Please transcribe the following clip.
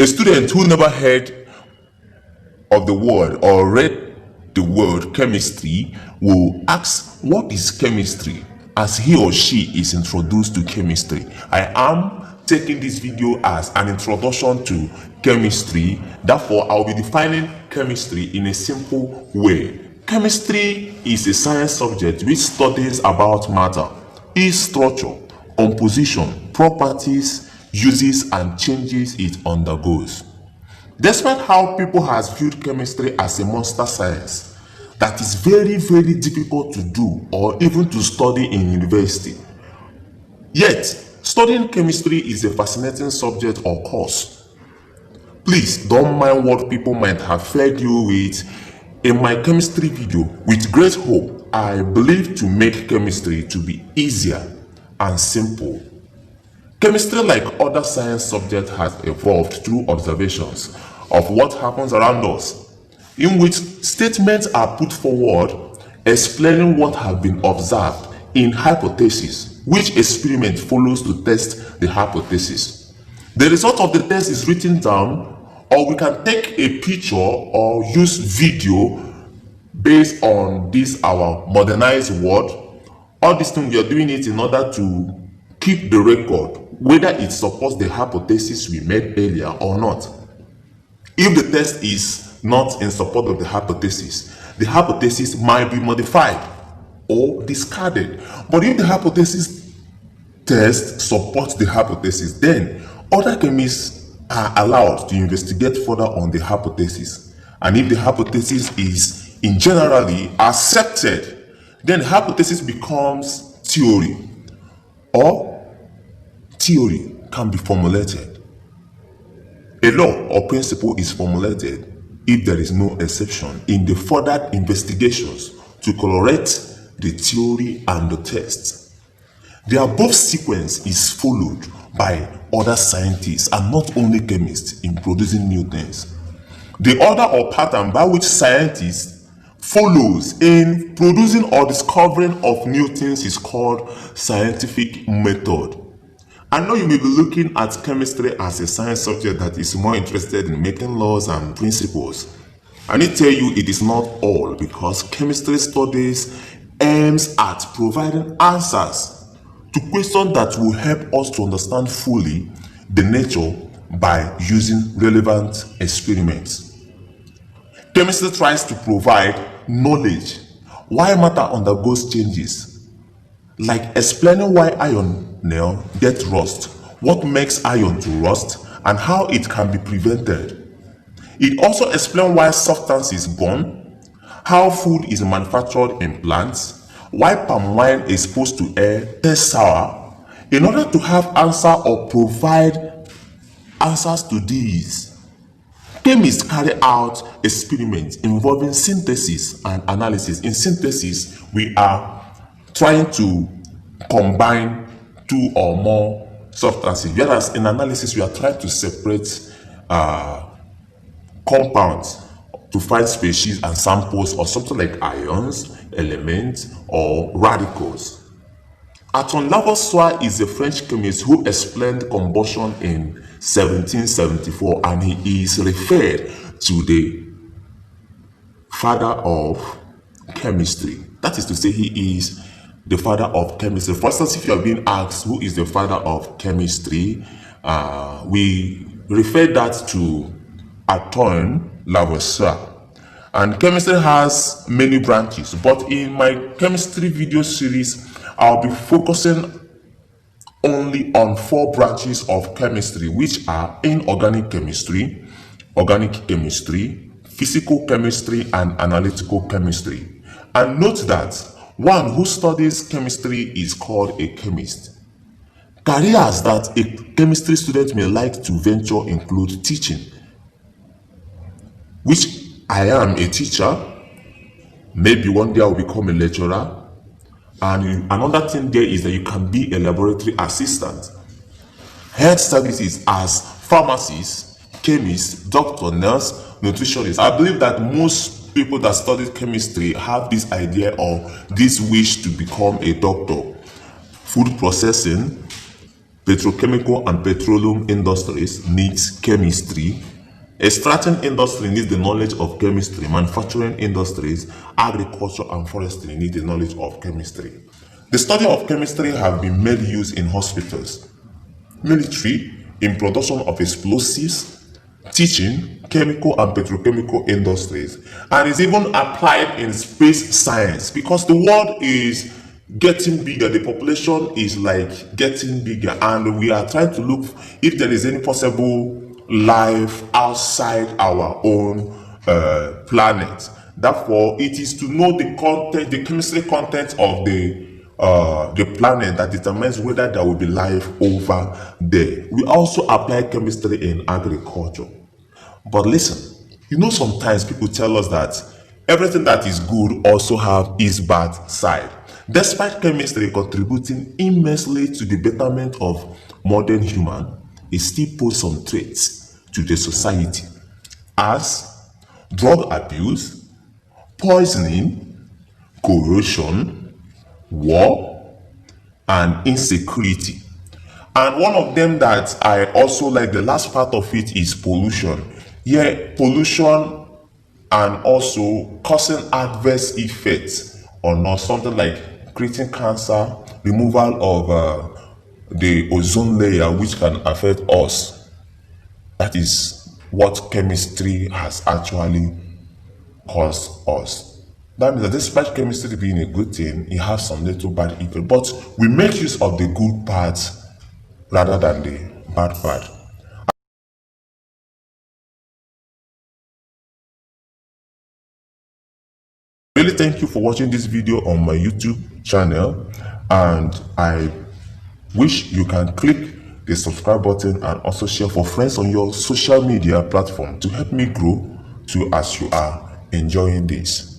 A student who never heard of the word or read the word chemistry will ask, what is chemistry? As he or she is introduced to chemistry. I am taking this video as an introduction to chemistry. Therefore, I will be defining chemistry in a simple way. Chemistry is a science subject which studies about matter, its structure, composition, properties, uses, and changes it undergoes. Despite how people has viewed chemistry as a monster science that is very difficult to do or even to study in university, yet studying chemistry is a fascinating subject or course. Please don't mind what people might have fed you with in my chemistry video. With great hope, I believe to make chemistry to be easier and simple. Chemistry, like other science subjects, has evolved through observations of what happens around us, in which statements are put forward explaining what have been observed in hypothesis, which experiment follows to test the hypothesis. The result of the test is written down, or we can take a picture or use video based on this our modernized world. All this thing we are doing it in order to keep the record whether it supports the hypothesis we made earlier or not. If the test is not in support of the hypothesis might be modified or discarded. But if the hypothesis test supports the hypothesis, then other chemists are allowed to investigate further on the hypothesis. And if the hypothesis is in generally accepted, then the hypothesis becomes theory, or theory can be formulated. A law or principle is formulated if there is no exception in the further investigations to correct the theory and the test. The above sequence is followed by other scientists and not only chemists in producing new things. The order or pattern by which scientists follows in producing or discovering of new things is called scientific method. I know you may be looking at chemistry as a science subject that is more interested in making laws and principles. I need to tell you it is not all, because chemistry studies aims at providing answers to questions that will help us to understand fully the nature by using relevant experiments. Chemistry tries to provide knowledge why matter undergoes changes, like explaining why iron nail get rust, what makes iron to rust, and how it can be prevented. It also explains why substance is born, how food is manufactured in plants, why palm wine is exposed to air tastes sour. In order to have answer or provide answers to these, chemists carry out experiments involving synthesis and analysis. In synthesis, we are trying to combine two or more substances, whereas in analysis we are trying to separate compounds to find species and samples or something like ions, elements, or radicals. Anton Lavoisier is a French chemist who explained combustion in 1774, and he is referred to the father of chemistry. That is to say, he is the father of chemistry. For instance, if you are being asked who is the father of chemistry, we refer that to Anton Lavoisier. And chemistry has many branches, but in my chemistry video series, I'll be focusing only on 4 branches of chemistry, which are inorganic chemistry, organic chemistry, physical chemistry, and analytical chemistry. And note that one who studies chemistry is called a chemist. Careers that a chemistry student may like to venture include teaching, which I am a teacher. Maybe one day I will become a lecturer. And another thing there is that you can be a laboratory assistant. Health services as pharmacists, chemists, doctor, nurse, nutritionist. I believe that most people that study chemistry have this idea or this wish to become a doctor. Food processing, Petrochemical and petroleum industries needs chemistry. Extracting industry needs the knowledge of chemistry. Manufacturing industries, agriculture and forestry need the knowledge of chemistry. The study of chemistry have been made use in hospitals, military, in production of explosives, teaching, chemical and petrochemical industries, and is even applied in space science because the world is getting bigger, the population is like getting bigger, and we are trying to look if there is any possible life outside our own planet. Therefore, it is to know the content, the chemistry content of the planet that determines whether there will be life over there. We also apply chemistry in agriculture. But listen, you know, sometimes people tell us that everything that is good also have its bad side. Despite chemistry contributing immensely to the betterment of modern human, it still poses some threats to the society as drug abuse, poisoning, corruption, war, and insecurity. And one of them that I also like, the last part of it, is pollution. Yeah, pollution and also causing adverse effects on us, something like creating cancer, removal of the ozone layer, which can affect us. That is what chemistry has actually caused us. That means that despite chemistry being a good thing, it has some little bad effect. But we make use of the good parts rather than the bad part. Really thank you for watching this video on my YouTube channel, and I wish you can click the subscribe button and also share for friends on your social media platform to help me grow too as you are enjoying this.